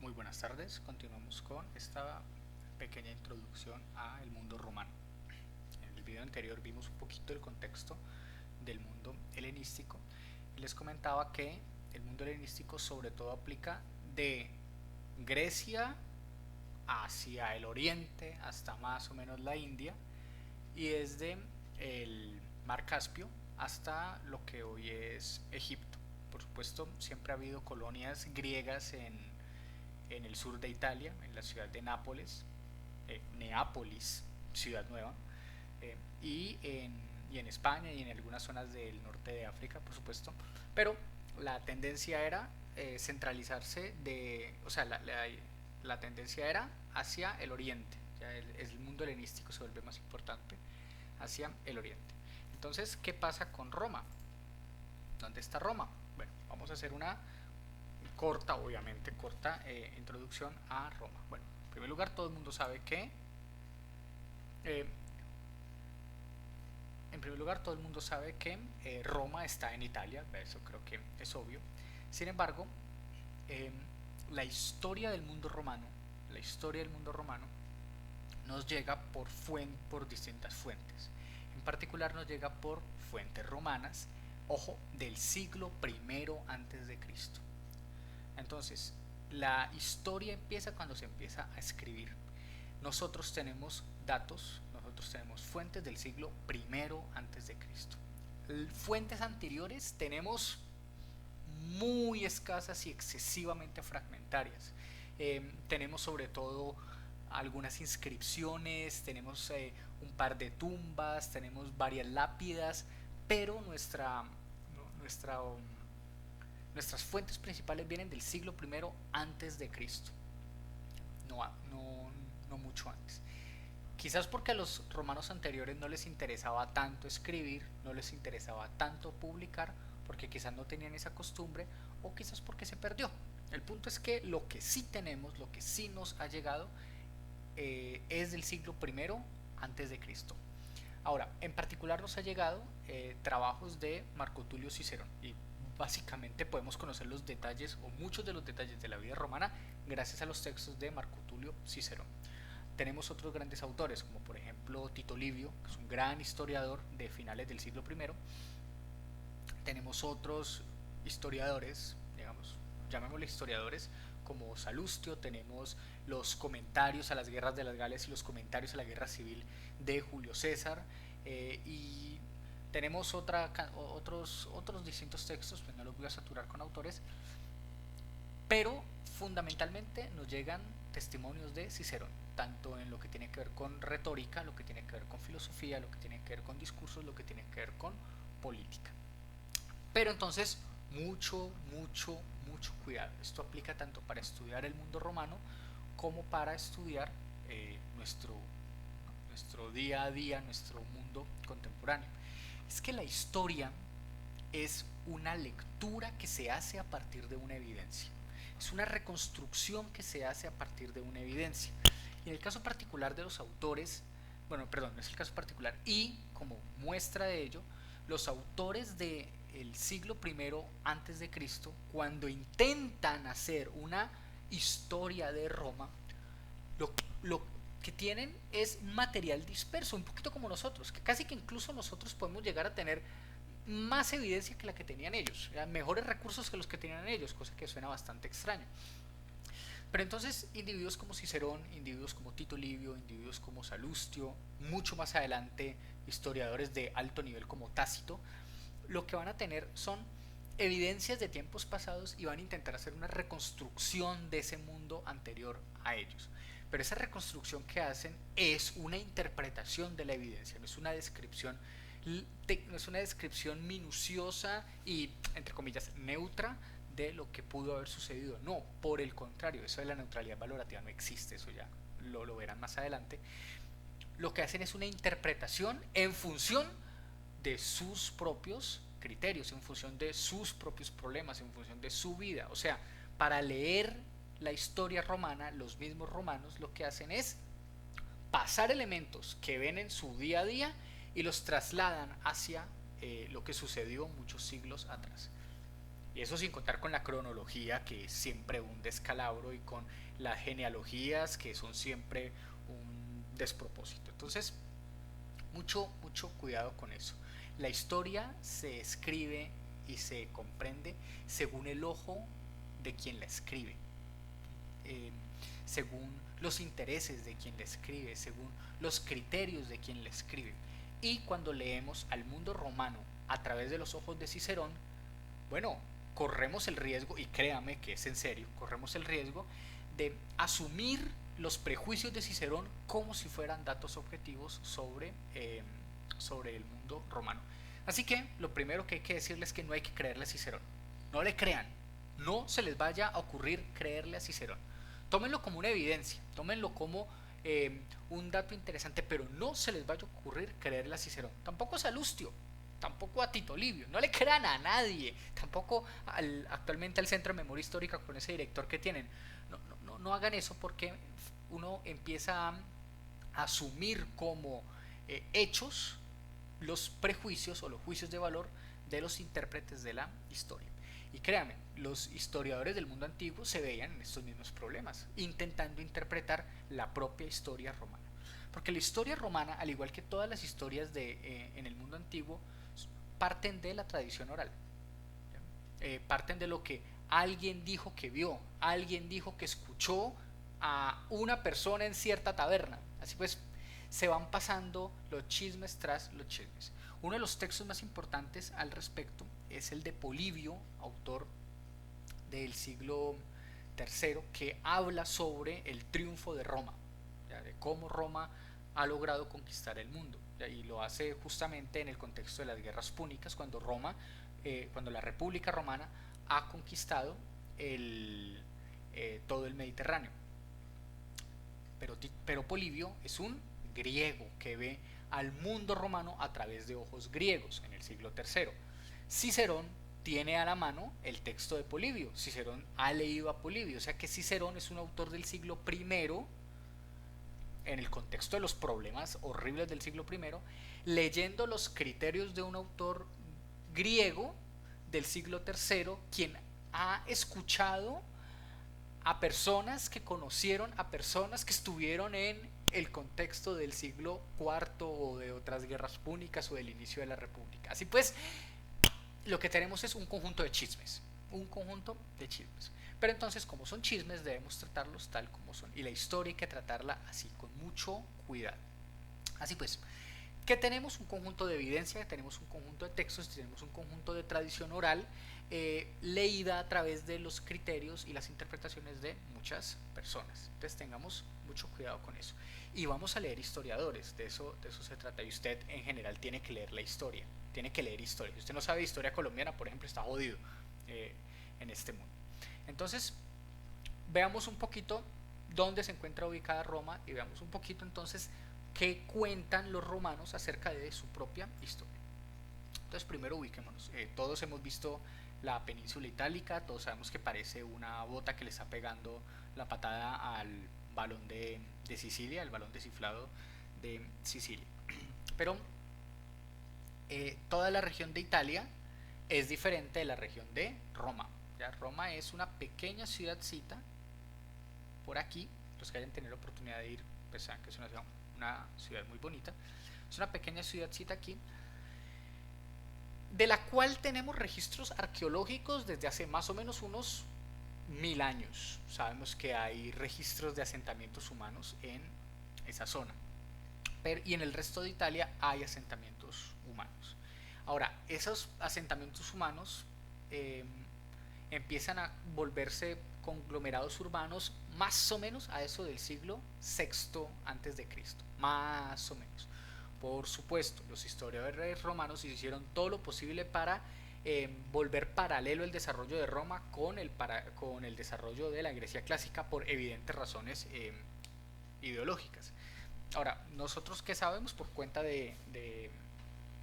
Muy buenas tardes, continuamos con esta pequeña introducción al mundo romano. En el video anterior vimos un poquito el contexto del mundo helenístico y les comentaba que el mundo helenístico sobre todo aplica de Grecia hacia el oriente hasta más o menos la India y desde el mar Caspio hasta lo que hoy es Egipto. Por supuesto, siempre ha habido colonias griegas en el sur de Italia, en la ciudad de Nápoles, Neápolis, ciudad nueva, eh, y, en, y en España y en algunas zonas del norte de África, por supuesto. Pero la tendencia era centralizarse o sea, la tendencia era hacia el oriente. Ya el mundo helenístico se vuelve más importante hacia el oriente. Entonces, ¿qué pasa con Roma? ¿Dónde está Roma? Bueno, vamos a hacer una corta, obviamente, corta introducción a Roma. Bueno, en primer lugar, todo el mundo sabe que eh, Roma está en Italia, eso creo que es obvio. Sin embargo, eh, la historia del mundo romano, la historia del mundo romano nos llega por distintas fuentes. En particular nos llega por fuentes romanas, ojo, del siglo primero antes de Cristo. Entonces, la historia empieza cuando se empieza a escribir. Nosotros tenemos datos, nosotros tenemos fuentes del siglo primero antes de Cristo. Fuentes anteriores tenemos muy escasas y excesivamente fragmentarias. Tenemos sobre todo algunas inscripciones, tenemos un par de tumbas, tenemos varias lápidas, pero nuestras fuentes principales vienen del siglo primero antes de Cristo, no, no, no mucho antes. Quizás porque a los romanos anteriores no les interesaba tanto escribir, no les interesaba tanto publicar, porque quizás no tenían esa costumbre o quizás porque se perdió. El punto es que lo que sí tenemos, lo que sí nos ha llegado, es del siglo primero antes de Cristo. Ahora, en particular nos ha llegado trabajos de Marco Tulio Cicerón y básicamente podemos conocer los detalles o muchos de los detalles de la vida romana gracias a los textos de Marco Tulio Cicerón. Tenemos otros grandes autores como por ejemplo Tito Livio, que es un gran historiador de finales del siglo primero. Tenemos otros historiadores, digamos, llamémosle historiadores, como Salustio, tenemos los comentarios a las guerras de las Galias y los comentarios a la guerra civil de Julio César, y tenemos otros distintos textos, pues no los voy a saturar con autores, pero fundamentalmente nos llegan testimonios de Cicerón, tanto en lo que tiene que ver con retórica, lo que tiene que ver con filosofía, lo que tiene que ver con discursos, lo que tiene que ver con política. Pero entonces, mucho cuidado. Esto aplica tanto para estudiar el mundo romano como para estudiar nuestro día a día, nuestro mundo contemporáneo. Es que la historia es una lectura que se hace a partir de una evidencia. Es una reconstrucción que se hace a partir de una evidencia. Y en el caso particular de los autores, bueno, perdón, no es el caso particular, y como muestra de ello, los autores del siglo primero antes de Cristo, cuando intentan hacer una historia de Roma, lo que tienen es material disperso, un poquito como nosotros, que casi que incluso nosotros podemos llegar a tener más evidencia que la que tenían ellos, mejores recursos que los que tenían ellos, cosa que suena bastante extraño. Pero entonces individuos como Cicerón, individuos como Tito Livio, individuos como Salustio, mucho más adelante historiadores de alto nivel como Tácito, lo que van a tener son evidencias de tiempos pasados y van a intentar hacer una reconstrucción de ese mundo anterior a ellos. Pero esa reconstrucción que hacen es una interpretación de la evidencia, no es una descripción minuciosa y, entre comillas, neutra de lo que pudo haber sucedido. No, por el contrario, eso de la neutralidad valorativa no existe, eso ya lo verán más adelante. Lo que hacen es una interpretación en función de sus propios criterios, en función de sus propios problemas, en función de su vida. O sea, para leer la historia romana, los mismos romanos lo que hacen es pasar elementos que ven en su día a día y los trasladan hacia lo que sucedió muchos siglos atrás. Y eso sin contar con la cronología, que es siempre un descalabro, y con las genealogías, que son siempre un despropósito. Entonces, mucho cuidado con eso. La historia se escribe y se comprende según el ojo de quien la escribe, eh, según los intereses de quien la escribe, según los criterios de quien la escribe. Y cuando leemos al mundo romano a través de los ojos de Cicerón, bueno, corremos el riesgo, y créame que es en serio, corremos el riesgo de asumir los prejuicios de Cicerón como si fueran datos objetivos sobre el mundo romano. Así que lo primero que hay que decirles es que no hay que creerle a Cicerón. No le crean. No se les vaya a ocurrir creerle a Cicerón. Tómenlo como una evidencia, tómenlo como un dato interesante, pero no se les vaya a ocurrir creerle a Cicerón. Tampoco a Salustio, tampoco a Tito Livio, no le crean a nadie, tampoco actualmente al Centro de Memoria Histórica con ese director que tienen. No hagan eso, porque uno empieza a asumir como hechos los prejuicios o los juicios de valor de los intérpretes de la historia. Y créanme, los historiadores del mundo antiguo se veían en estos mismos problemas, intentando interpretar la propia historia romana. Porque la historia romana, al igual que todas las historias en el mundo antiguo, parten de la tradición oral. Parten de lo que alguien dijo que vio, alguien dijo que escuchó a una persona en cierta taberna. Así pues, se van pasando los chismes tras los chismes. Uno de los textos más importantes al respecto es el de Polibio, autor del siglo III, que habla sobre el triunfo de Roma, ¿ya? De cómo Roma ha logrado conquistar el mundo, ¿ya? Y lo hace justamente en el contexto de las guerras púnicas, cuando la República Romana ha conquistado todo el Mediterráneo. Pero Polibio es un griego que ve al mundo romano a través de ojos griegos en el siglo III. Cicerón tiene a la mano el texto de Polibio. Cicerón ha leído a Polibio, o sea que Cicerón es un autor del siglo I, en el contexto de los problemas horribles del siglo I, leyendo los criterios de un autor griego del siglo III, quien ha escuchado a personas que conocieron a personas que estuvieron en el contexto del siglo IV o de otras guerras púnicas o del inicio de la República. Así pues, lo que tenemos es un conjunto de chismes, un conjunto de chismes. Pero entonces, como son chismes, debemos tratarlos tal como son, y la historia hay que tratarla así, con mucho cuidado. Así pues, que tenemos un conjunto de evidencia, tenemos un conjunto de textos, tenemos un conjunto de tradición oral leída a través de los criterios y las interpretaciones de muchas personas. Entonces tengamos mucho cuidado con eso. Y vamos a leer historiadores, de eso se trata. Y usted en general tiene que leer la historia, tiene que leer historia. Si usted no sabe historia colombiana, por ejemplo, está jodido en este mundo. Entonces, veamos un poquito dónde se encuentra ubicada Roma, y veamos un poquito entonces qué cuentan los romanos acerca de su propia historia. Entonces, primero ubiquémonos. Todos hemos visto la península itálica, todos sabemos que parece una bota que le está pegando la patada al balón de Sicilia, el balón desinflado de Sicilia. Pero toda la región de Italia es diferente de la región de Roma. ¿Ya? Roma es una pequeña ciudadcita por aquí. Los que hayan tenido la oportunidad de ir, pues saben que es una ciudad muy bonita. Es una pequeña ciudadcita aquí, de la cual tenemos registros arqueológicos desde hace más o menos unos 1000 años. Sabemos que hay registros de asentamientos humanos en esa zona, y en el resto de Italia hay asentamientos humanos. Ahora, esos asentamientos humanos empiezan a volverse conglomerados urbanos más o menos a eso del siglo VI antes de Cristo, más o menos. Por supuesto, los historiadores romanos hicieron todo lo posible para volver paralelo el desarrollo de Roma con el desarrollo de la Grecia clásica, por evidentes razones ideológicas. Ahora, nosotros qué sabemos por cuenta de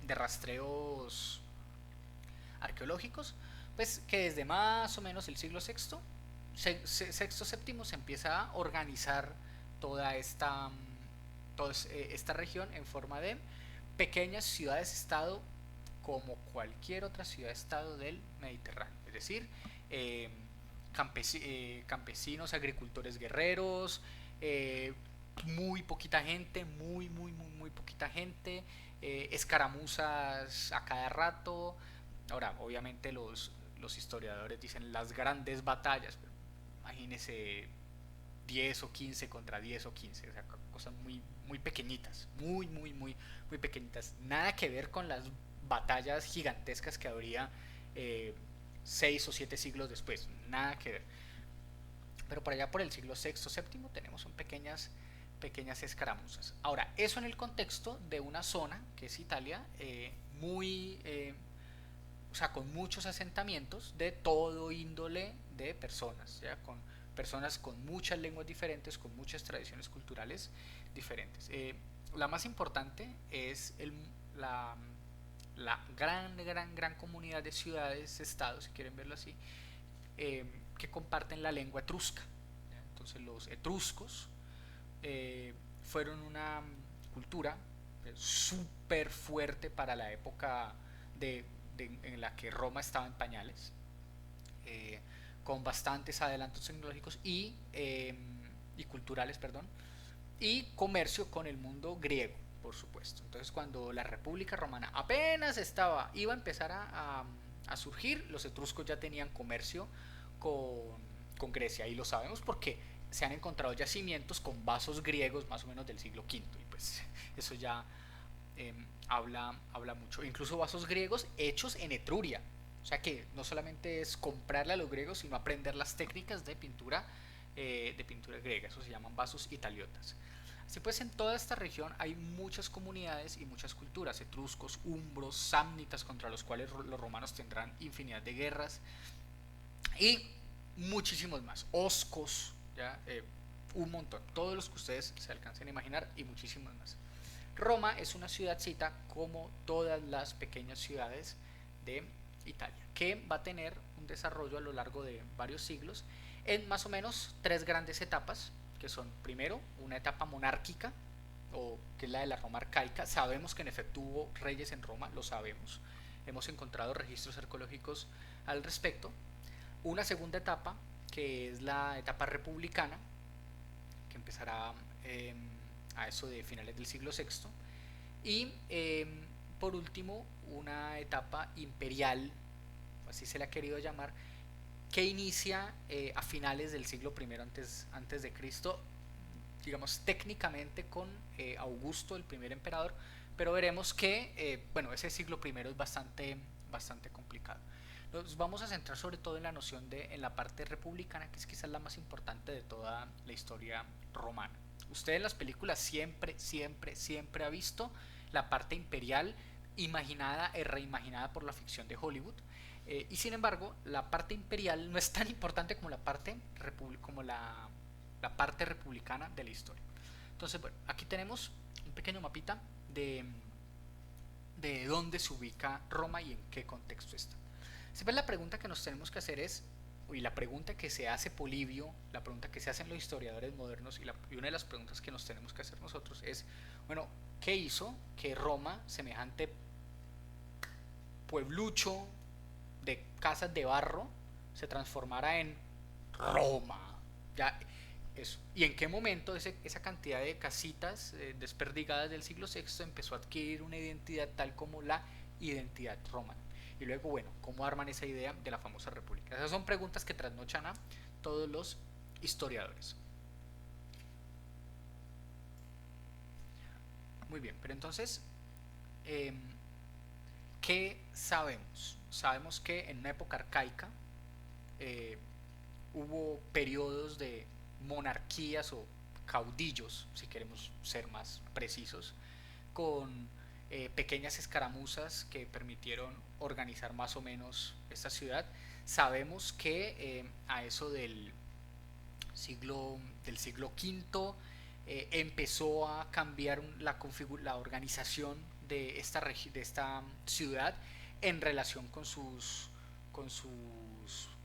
rastreos arqueológicos, pues que desde más o menos el siglo sexto séptimo se empieza a organizar toda esta región en forma de pequeñas ciudades-estado, como cualquier otra ciudad-estado del Mediterráneo. es decir, eh, campesinos, agricultores guerreros, muy poquita gente, muy poquita gente, escaramuzas a cada rato. Ahora, obviamente los historiadores dicen las grandes batallas, pero imagínese 10 o 15 contra 10 o 15, o sea, cosas muy pequeñitas, muy pequeñitas. Nada que ver con las batallas gigantescas que habría eh, 6 o 7 siglos después, nada que ver. Pero por allá por el siglo sexto, séptimo tenemos son pequeñas escaramuzas. Ahora, eso en el contexto de una zona que es Italia, o sea, con muchos asentamientos de todo índole de personas, ¿ya? Con personas con muchas lenguas diferentes, con muchas tradiciones culturales diferentes. La más importante es la, la gran comunidad de ciudades, estados, si quieren verlo así, eh, que comparten la lengua etrusca. ¿Ya? Entonces los etruscos fueron una cultura súper fuerte para la época en la que Roma estaba en pañales, eh, con bastantes adelantos tecnológicos y culturales, perdón, y comercio con el mundo griego, por supuesto. Entonces, cuando la República Romana apenas iba a empezar a surgir, los etruscos ya tenían comercio con Grecia, y lo sabemos porque se han encontrado yacimientos con vasos griegos más o menos del siglo V, y pues eso ya eh, habla mucho. Incluso vasos griegos hechos en Etruria. O sea que no solamente es comprarle a los griegos, sino aprender las técnicas de pintura griega. Eso se llaman vasos italiotas. Así pues, en toda esta región hay muchas comunidades y muchas culturas: etruscos, umbros, sámnitas, contra los cuales los romanos tendrán infinidad de guerras, y muchísimos más, oscos, ¿ya? Un montón, todos los que ustedes se alcancen a imaginar y muchísimos más. Roma es una ciudadcita como todas las pequeñas ciudades de Italia, que va a tener un desarrollo a lo largo de varios siglos en más o menos tres grandes etapas, que son primero una etapa monárquica, o que es la de la Roma arcaica. Sabemos que en efecto hubo reyes en Roma, lo sabemos, hemos encontrado registros arqueológicos al respecto. Una segunda etapa, que es la etapa republicana, que empezará eh, a eso de finales del siglo sexto. Y por último, una etapa imperial, así se le ha querido llamar, que inicia a finales del siglo I antes de Cristo, digamos técnicamente con Augusto, el primer emperador, pero veremos que bueno, ese siglo I es bastante complicado. Nos vamos a centrar sobre todo en la noción en la parte republicana, que es quizás la más importante de toda la historia romana. Usted en las películas siempre ha visto la parte imperial imaginada y reimaginada por la ficción de Hollywood. Y sin embargo, la parte imperial no es tan importante como la parte republicana de la historia. Entonces, bueno, aquí tenemos un pequeño mapita de dónde se ubica Roma y en qué contexto está. Siempre la pregunta que nos tenemos que hacer es, y la pregunta que se hace Polibio, la pregunta que se hacen los historiadores modernos, y una de las preguntas que nos tenemos que hacer nosotros es, bueno, ¿qué hizo que Roma, semejante pueblucho de casas de barro, se transformara en Roma? Ya, eso. ¿Y en qué momento esa cantidad de casitas desperdigadas del siglo sexto empezó a adquirir una identidad tal como la identidad romana? Y luego, bueno, ¿cómo arman esa idea de la famosa república? Esas son preguntas que trasnochan a todos los historiadores. Muy bien, pero entonces, eh, ¿qué sabemos? Sabemos que en una época arcaica eh, hubo periodos de monarquías o caudillos, si queremos ser más precisos, con pequeñas escaramuzas que permitieron organizar más o menos esta ciudad. Sabemos que a eso del siglo V empezó a cambiar la organización de esta ciudad en relación con sus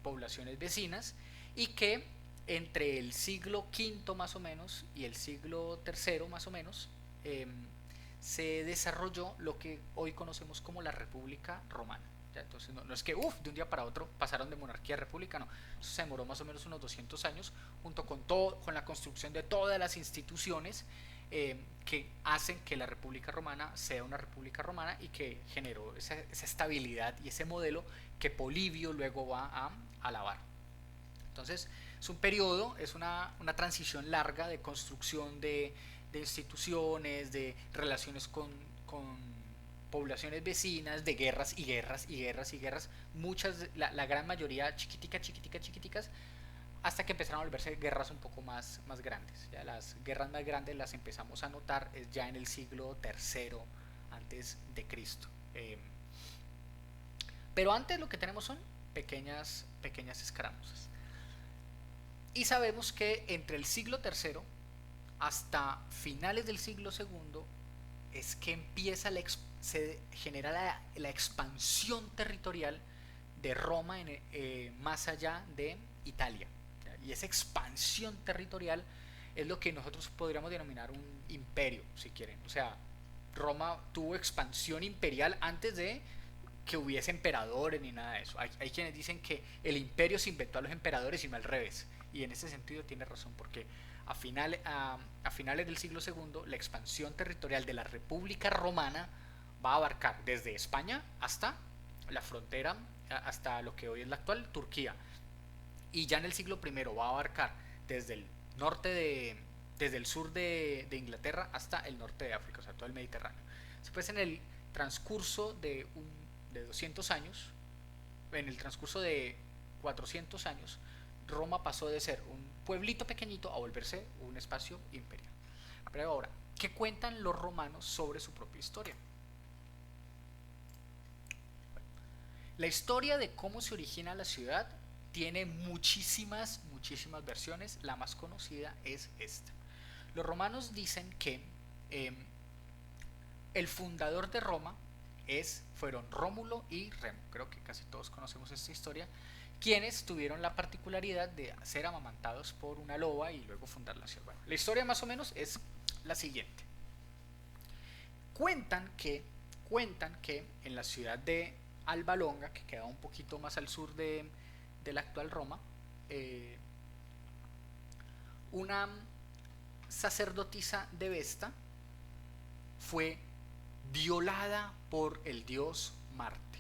poblaciones vecinas, y que entre el siglo V más o menos y el siglo III más o menos se desarrolló lo que hoy conocemos como la República Romana. ¿ya? Entonces no es que de un día para otro pasaron de monarquía a república, no. Eso se demoró más o menos unos 200 años, junto con todo, con la construcción de todas las instituciones que hacen que la República Romana sea una República Romana y que generó esa estabilidad y ese modelo que Polibio luego va a alabar. Entonces, es un periodo, es una transición larga de construcción de instituciones, de relaciones con poblaciones vecinas, de guerras y guerras y guerras y guerras, muchas, la gran mayoría chiquiticas, hasta que empezaron a volverse guerras un poco más grandes. Ya las guerras más grandes las empezamos a notar ya en el siglo III antes de Cristo. Pero antes lo que tenemos son pequeñas escaramuzas. Y sabemos que entre el siglo III hasta finales del siglo II es que empieza se genera la expansión territorial de Roma más allá de Italia. Y esa expansión territorial es lo que nosotros podríamos denominar un imperio, si quieren. O sea, Roma tuvo expansión imperial antes de que hubiese emperadores ni nada de eso. Hay quienes dicen que el imperio se inventó a los emperadores y no al revés. Y en ese sentido tiene razón, porque a finales del siglo II la expansión territorial de la República Romana va a abarcar desde España hasta la frontera, hasta lo que hoy es la actual Turquía. Y ya en el siglo I va a abarcar desde el desde el sur de Inglaterra hasta el norte de África, o sea, todo el Mediterráneo. Después, en el transcurso de 200 años, en el transcurso de 400 años, Roma pasó de ser un pueblito pequeñito a volverse un espacio imperial. Pero ahora, ¿qué cuentan los romanos sobre su propia historia? La historia de cómo se origina la ciudad tiene muchísimas versiones. La más conocida es esta. Los romanos dicen que el fundador de Roma fueron Rómulo y Remo. Creo que casi todos conocemos esta historia, quienes tuvieron la particularidad de ser amamantados por una loba y luego fundar la ciudad. Bueno, la historia más o menos es la siguiente. Cuentan que en la ciudad de Alba Longa, que queda un poquito más al sur de la actual Roma, una sacerdotisa de Vesta fue violada por el dios Marte.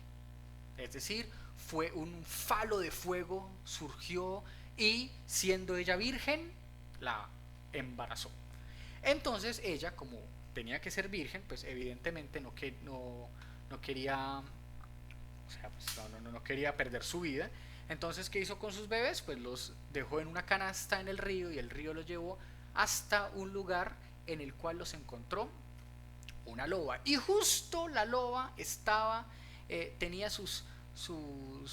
Es decir, fue un falo de fuego, surgió y, siendo ella virgen, la embarazó. Entonces ella, como tenía que ser virgen, pues evidentemente no quería, o sea, pues no quería perder su vida. Entonces, ¿qué hizo con sus bebés? Pues los dejó en una canasta en el río, y el río los llevó hasta un lugar en el cual los encontró una loba. Y justo la loba tenía sus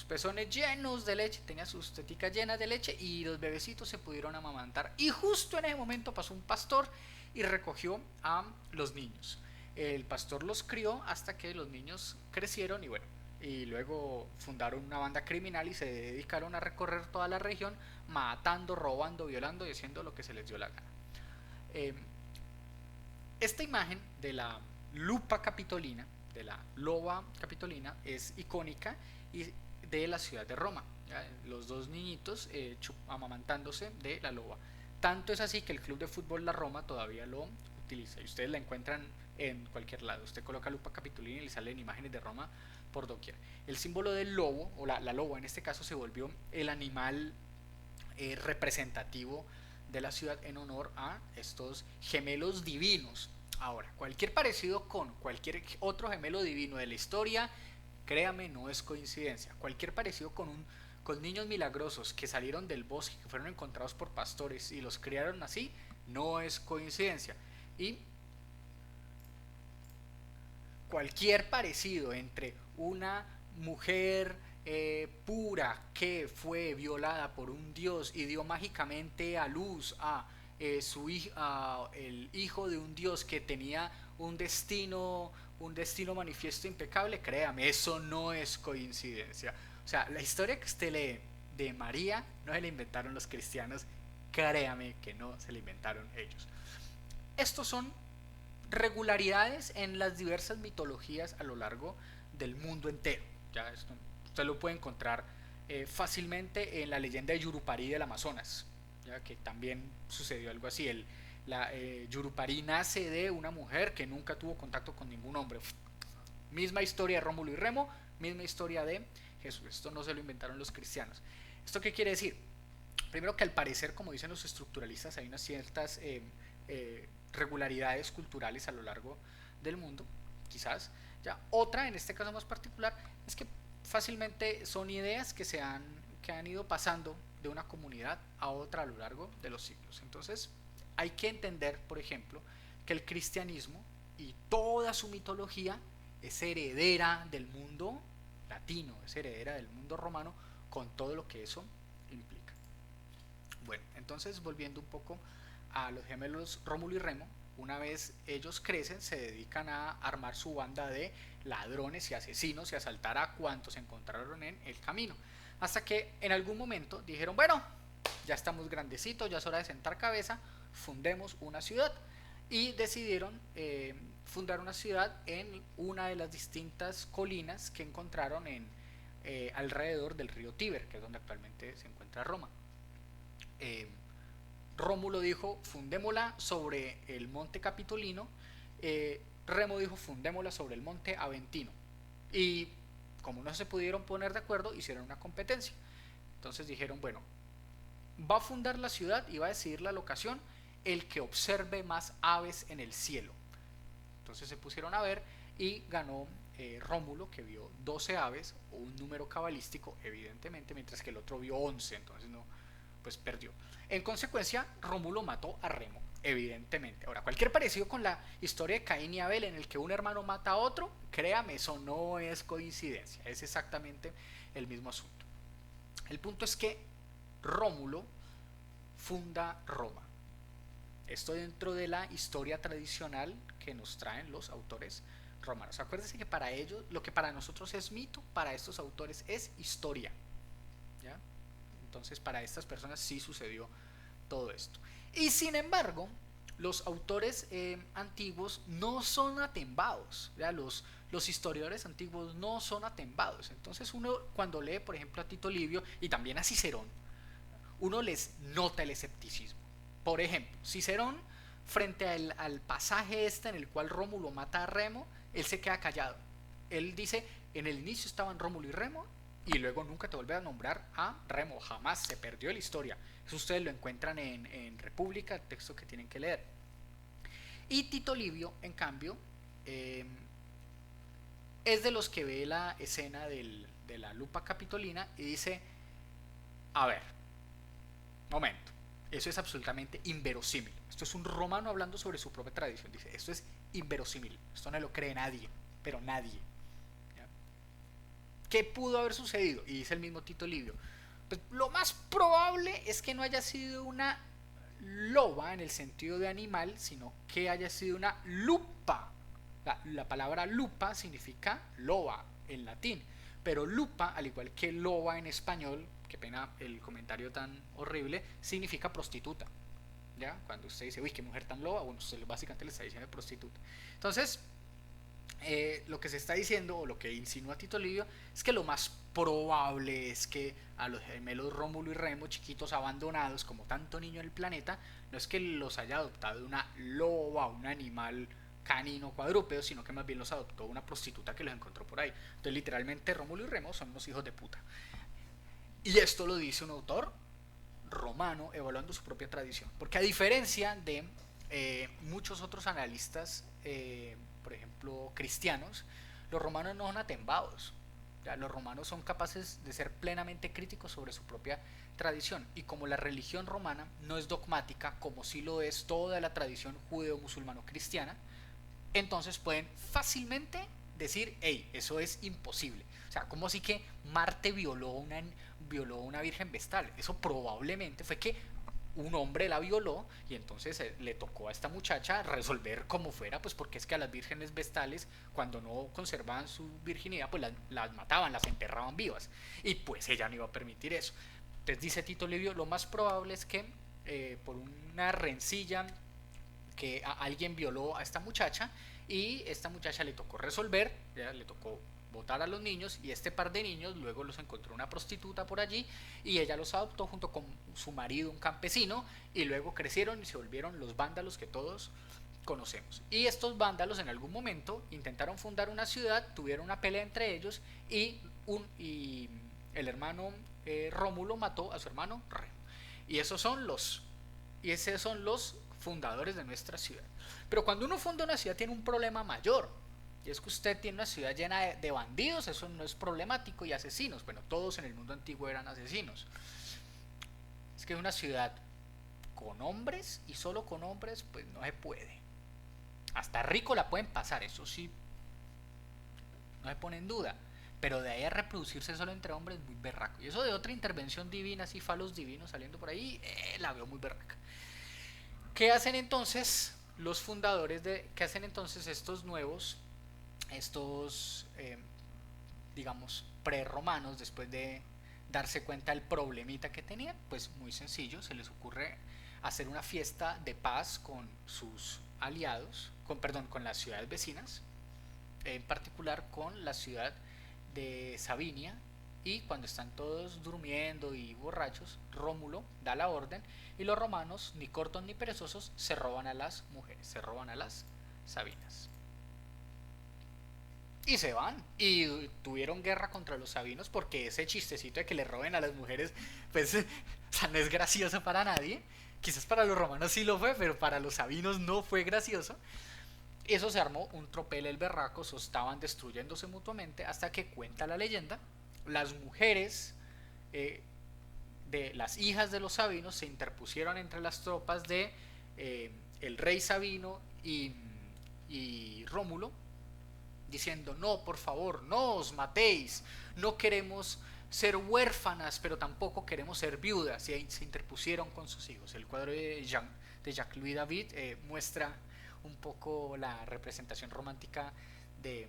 pezones llenos de leche, tenía sus teticas llenas de leche, y los bebecitos se pudieron amamantar. Y justo en ese momento pasó un pastor y recogió a los niños. El pastor los crió hasta que los niños crecieron, y luego fundaron una banda criminal y se dedicaron a recorrer toda la región, matando, robando, violando y haciendo lo que se les dio la gana. Esta imagen de la lupa capitolina, de la loba capitolina, es icónica y de la ciudad de Roma, ¿ya? Los dos niñitos amamantándose de la loba. Tanto es así que el club de fútbol La Roma todavía lo utiliza, y ustedes la encuentran en cualquier lado. Usted coloca lupa capitolina y le salen imágenes de Roma por doquier. El símbolo del lobo, o la loba en este caso, se volvió el animal representativo de la ciudad en honor a estos gemelos divinos. Ahora, cualquier parecido con cualquier otro gemelo divino de la historia, créame, no es coincidencia. Cualquier parecido con niños milagrosos que salieron del bosque, que fueron encontrados por pastores y los criaron así, no es coincidencia. Y cualquier parecido entre una mujer pura que fue violada por un dios y dio mágicamente a luz a el hijo de un dios que tenía un destino manifiesto impecable, créame, eso no es coincidencia. O sea, la historia que usted lee de María no se la inventaron los cristianos, créame que no se la inventaron ellos. Estos son regularidades en las diversas mitologías a lo largo del mundo entero. Ya esto, usted lo puede encontrar fácilmente en la leyenda de Yurupari del Amazonas, ya que también sucedió algo así. Yurupari nace de una mujer que nunca tuvo contacto con ningún hombre. Misma historia de Rómulo y Remo, misma historia de Jesús. Esto no se lo inventaron los cristianos. ¿Esto qué quiere decir? Primero que al parecer, como dicen los estructuralistas, hay unas ciertas regularidades culturales a lo largo del mundo, quizás. Ya otra, en este caso más particular, es que fácilmente son ideas que han ido pasando de una comunidad a otra a lo largo de los siglos. Entonces, hay que entender, por ejemplo, que el cristianismo y toda su mitología es heredera del mundo latino, es heredera del mundo romano, con todo lo que eso implica. Bueno, entonces volviendo un poco a los gemelos Rómulo y Remo, una vez ellos crecen se dedican a armar su banda de ladrones y asesinos y asaltar a cuantos encontraron en el camino. Hasta que en algún momento dijeron, bueno, ya estamos grandecitos, ya es hora de sentar cabeza, fundemos una ciudad. Y decidieron fundar una ciudad en una de las distintas colinas que encontraron alrededor del río Tíber, que es donde actualmente se encuentra Roma. eh, Rómulo dijo fundémosla sobre el monte Capitolino, Remo dijo fundémosla sobre el monte Aventino, y como no se pudieron poner de acuerdo hicieron una competencia. Entonces dijeron, bueno, va a fundar la ciudad y va a decidir la locación el que observe más aves en el cielo. Entonces se pusieron a ver y ganó Rómulo, que vio 12 aves, o un número cabalístico evidentemente, mientras que el otro vio 11, entonces no, pues perdió. En consecuencia, Rómulo mató a Remo, evidentemente. Ahora, cualquier parecido con la historia de Caín y Abel, en el que un hermano mata a otro, créame, eso no es coincidencia, es exactamente el mismo asunto. El punto es que Rómulo funda Roma. Esto dentro de la historia tradicional que nos traen los autores romanos. Acuérdense que para ellos, lo que para nosotros es mito, para estos autores es historia. ¿Ya? Entonces, para estas personas sí sucedió todo esto. Y sin embargo, los autores antiguos no son atembados. ¿Ya? Los historiadores antiguos no son atembados. Entonces, uno cuando lee, por ejemplo, a Tito Livio y también a Cicerón, uno les nota el escepticismo. Por ejemplo, Cicerón, frente al pasaje este en el cual Rómulo mata a Remo, él se queda callado. Él dice, en el inicio estaban Rómulo y Remo, y luego nunca te vuelve a nombrar a Remo, jamás, se perdió la historia. Eso ustedes lo encuentran en República, el texto que tienen que leer. Y Tito Livio, en cambio, eh, es de los que ve la escena de la lupa capitolina y dice, a ver, momento, eso es absolutamente inverosímil. Esto es un romano hablando sobre su propia tradición. Dice, esto es inverosímil, esto no lo cree nadie, pero nadie. ¿Ya? ¿Qué pudo haber sucedido? Y dice el mismo Tito Livio, pues lo más probable es que no haya sido una loba en el sentido de animal, sino que haya sido una lupa. La palabra lupa significa loba en latín, pero lupa, al igual que loba en español, qué pena el comentario tan horrible, significa prostituta. ¿Ya? Cuando usted dice, uy, qué mujer tan loba, bueno, usted básicamente le está diciendo prostituta. Entonces, lo que se está diciendo, o lo que insinúa Tito Livio, es que lo más probable es que a los gemelos Rómulo y Remo, chiquitos abandonados como tanto niño en el planeta, no es que los haya adoptado una loba, un animal canino cuadrúpedo, sino que más bien los adoptó una prostituta que los encontró por ahí. Entonces, literalmente, Rómulo y Remo son unos hijos de puta. Y esto lo dice un autor romano evaluando su propia tradición. Porque a diferencia de muchos otros analistas, por ejemplo, cristianos, los romanos no son atembados. ¿Ya? Los romanos son capaces de ser plenamente críticos sobre su propia tradición. Y como la religión romana no es dogmática, como sí lo es toda la tradición judeo-musulmano-cristiana, entonces pueden fácilmente decir, hey, eso es imposible. O sea, como así que Marte violó una virgen vestal? Eso probablemente fue que un hombre la violó y entonces le tocó a esta muchacha resolver como fuera, pues porque es que a las vírgenes vestales, cuando no conservaban su virginidad, pues las mataban, las enterraban vivas. Y pues ella no iba a permitir eso. Entonces dice Tito Livio, lo más probable es que por una rencilla que alguien violó a esta muchacha y esta muchacha le tocó resolver, ya le tocó botar a los niños, y este par de niños luego los encontró una prostituta por allí y ella los adoptó junto con su marido, un campesino, y luego crecieron y se volvieron los vándalos que todos conocemos. Y estos vándalos en algún momento intentaron fundar una ciudad, tuvieron una pelea entre ellos y el hermano Rómulo mató a su hermano Remo. Y esos son los fundadores de nuestra ciudad. Pero cuando uno funda una ciudad tiene un problema mayor. Y es que usted tiene una ciudad llena de bandidos, eso no es problemático, y asesinos. Bueno, todos en el mundo antiguo eran asesinos. Es que una ciudad con hombres y solo con hombres, pues no se puede. Hasta rico la pueden pasar, eso sí, no se pone en duda. Pero de ahí a reproducirse solo entre hombres, muy berraco. Y eso de otra intervención divina, así falos divinos saliendo por ahí, la veo muy berraca. ¿Qué hacen entonces los fundadores qué hacen entonces estos nuevos, digamos, prerromanos, después de darse cuenta del problemita que tenían? Pues muy sencillo, se les ocurre hacer una fiesta de paz con sus aliados, con las ciudades vecinas, en particular con la ciudad de Sabinia. Y cuando están todos durmiendo y borrachos, Rómulo da la orden y los romanos, ni cortos ni perezosos, se roban a las mujeres, se roban a las sabinas. Y se van. Y tuvieron guerra contra los sabinos porque ese chistecito de que le roben a las mujeres, pues, o sea, no es gracioso para nadie. Quizás para los romanos sí lo fue, pero para los sabinos no fue gracioso. Eso se armó un tropel el berraco, estaban destruyéndose mutuamente hasta que cuenta la leyenda. Las mujeres de las hijas de los sabinos se interpusieron entre las tropas de el rey Sabino y Rómulo, diciendo: no, por favor, no os matéis, no queremos ser huérfanas, pero tampoco queremos ser viudas. Y ahí se interpusieron con sus hijos. El cuadro de Jacques-Louis David muestra un poco la representación romántica de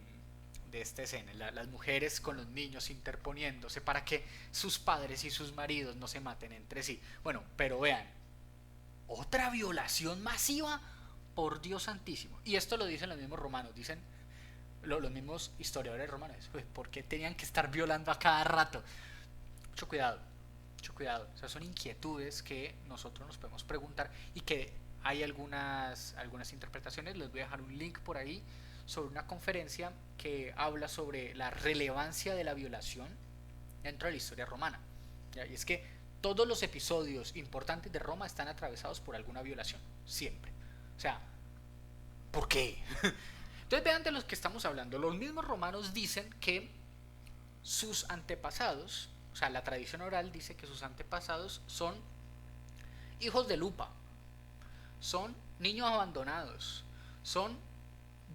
esta escena, las mujeres con los niños interponiéndose para que sus padres y sus maridos no se maten entre sí. Bueno, pero vean, otra violación masiva, por Dios santísimo. Y esto lo dicen los mismos romanos, dicen los mismos historiadores romanos. ¿Por qué tenían que estar violando a cada rato? Mucho cuidado, mucho cuidado. O sea, son inquietudes que nosotros nos podemos preguntar y que hay algunas interpretaciones. Les voy a dejar un link por ahí sobre una conferencia que habla sobre la relevancia de la violación dentro de la historia romana. ¿Ya? Y es que todos los episodios importantes de Roma están atravesados por alguna violación, siempre. O sea, ¿por qué? Entonces vean de los que estamos hablando. Los mismos romanos dicen que sus antepasados, o sea, la tradición oral dice que sus antepasados son hijos de lupa, son niños abandonados, son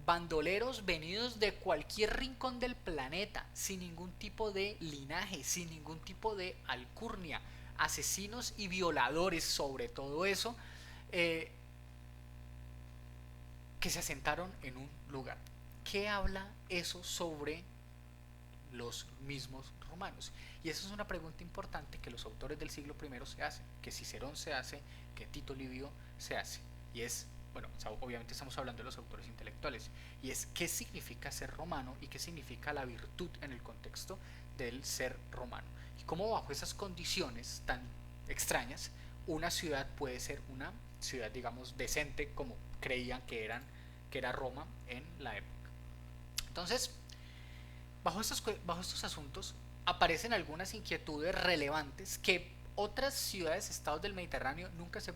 bandoleros venidos de cualquier rincón del planeta, sin ningún tipo de linaje, sin ningún tipo de alcurnia, asesinos y violadores sobre todo eso, que se asentaron en un lugar. ¿Qué habla eso sobre los mismos romanos? Y esa es una pregunta importante que los autores del siglo I se hacen, que Cicerón se hace, que Tito Livio se hace. Y es, bueno, obviamente estamos hablando de los autores intelectuales, y es qué significa ser romano y qué significa la virtud en el contexto del ser romano. Y cómo bajo esas condiciones tan extrañas, una ciudad puede ser una ciudad, digamos, decente, como creían que era Roma en la época. Entonces, bajo estos asuntos aparecen algunas inquietudes relevantes que otras ciudades, estados del Mediterráneo nunca se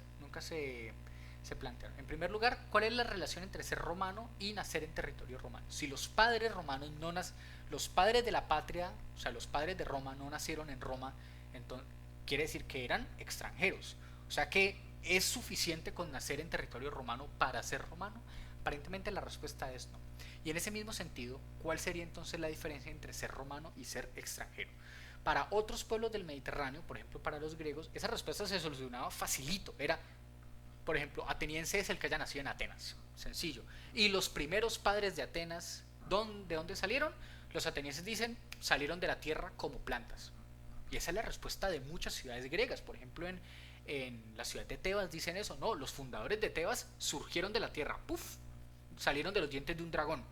plantearon. En primer lugar, ¿cuál es la relación entre ser romano y nacer en territorio romano? Si los padres romanos los padres de la patria, o sea, los padres de Roma no nacieron en Roma, entonces quiere decir que eran extranjeros. O sea que ¿es suficiente con nacer en territorio romano para ser romano? Aparentemente la respuesta es no. Y en ese mismo sentido, ¿cuál sería entonces la diferencia entre ser romano y ser extranjero? Para otros pueblos del Mediterráneo, por ejemplo para los griegos, esa respuesta se solucionaba facilito. Era, por ejemplo, ateniense es el que haya nacido en Atenas. Sencillo. Y los primeros padres de Atenas, ¿de dónde salieron? Los atenienses dicen, salieron de la tierra como plantas. Y esa es la respuesta de muchas ciudades griegas. Por ejemplo, en la ciudad de Tebas dicen eso. No, los fundadores de Tebas surgieron de la tierra. ¡Puf! Salieron de los dientes de un dragón.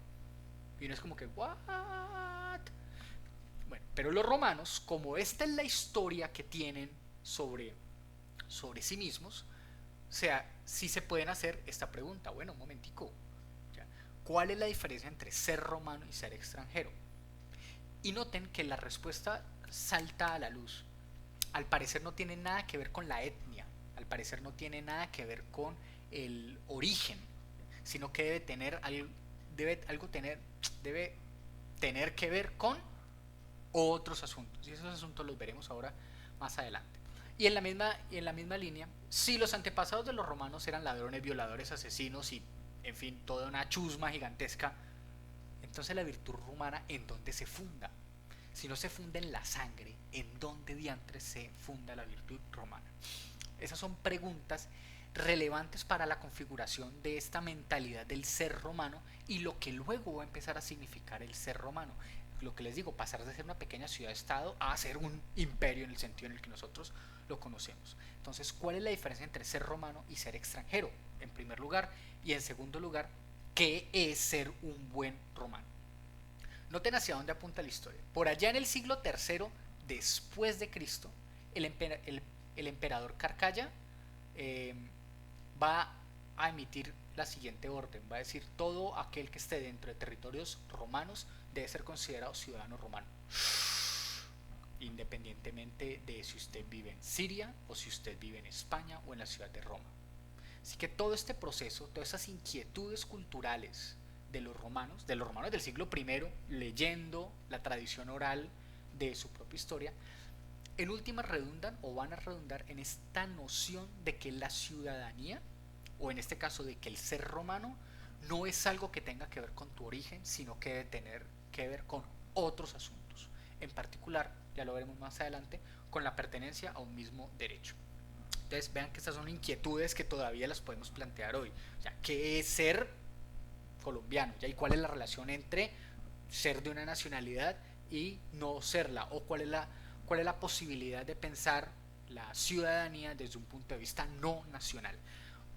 Y uno es como que, ¿what? Bueno, pero los romanos, como esta es la historia que tienen sobre sí mismos, o sea, sí se pueden hacer esta pregunta. Bueno, un momentico, ¿ya? ¿Cuál es la diferencia entre ser romano y ser extranjero? Y noten que la respuesta salta a la luz. Al parecer no tiene nada que ver con la etnia, al parecer no tiene nada que ver con el origen, sino que debe tener que ver con otros asuntos. Y esos asuntos los veremos ahora más adelante. Y en la misma línea, si los antepasados de los romanos eran ladrones, violadores, asesinos y, en fin, toda una chusma gigantesca, entonces la virtud romana, ¿en dónde se funda? Si no se funda en la sangre, ¿en dónde diantres se funda la virtud romana? Esas son preguntas relevantes para la configuración de esta mentalidad del ser romano y lo que luego va a empezar a significar el ser romano. Lo que les digo, pasar de ser una pequeña ciudad-estado a ser un imperio en el sentido en el que nosotros lo conocemos. Entonces, ¿cuál es la diferencia entre ser romano y ser extranjero? En primer lugar. Y en segundo lugar, ¿qué es ser un buen romano? Noten hacia dónde apunta la historia. Por allá en el siglo III después de Cristo, el emperador Carcalla eh, va a emitir la siguiente orden. Va a decir, todo aquel que esté dentro de territorios romanos debe ser considerado ciudadano romano, independientemente de si usted vive en Siria o si usted vive en España o en la ciudad de Roma. Así que todo este proceso, todas esas inquietudes culturales de los romanos del siglo I, leyendo la tradición oral de su propia historia, en última redundan o van a redundar en esta noción de que la ciudadanía, o en este caso de que el ser romano, no es algo que tenga que ver con tu origen, sino que debe tener que ver con otros asuntos. En particular, ya lo veremos más adelante, con la pertenencia a un mismo derecho. Entonces vean que estas son inquietudes que todavía las podemos plantear hoy. O sea, ¿qué es ser colombiano? ¿Ya? ¿Y cuál es la relación entre ser de una nacionalidad y no serla? ¿O cuál es la posibilidad de pensar la ciudadanía desde un punto de vista no nacional?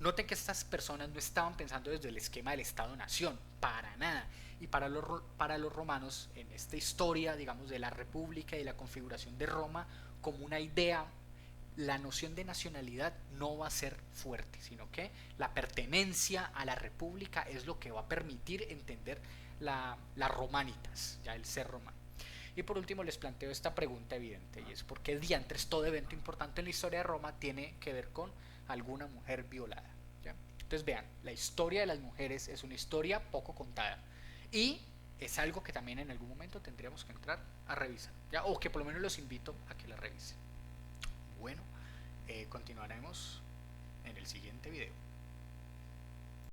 Noten que estas personas no estaban pensando desde el esquema del Estado-Nación, para nada. Y para los romanos, en esta historia, digamos, de la República y la configuración de Roma, como una idea, la noción de nacionalidad no va a ser fuerte, sino que la pertenencia a la república es lo que va a permitir entender la romanitas, ya el ser romano. Y por último les planteo esta pregunta evidente, y es ¿por qué diantres todo evento importante en la historia de Roma tiene que ver con alguna mujer violada? ¿Ya? Entonces vean, la historia de las mujeres es una historia poco contada y es algo que también en algún momento tendríamos que entrar a revisar, ¿ya? O que por lo menos los invito a que la revisen. Bueno, continuaremos en el siguiente video.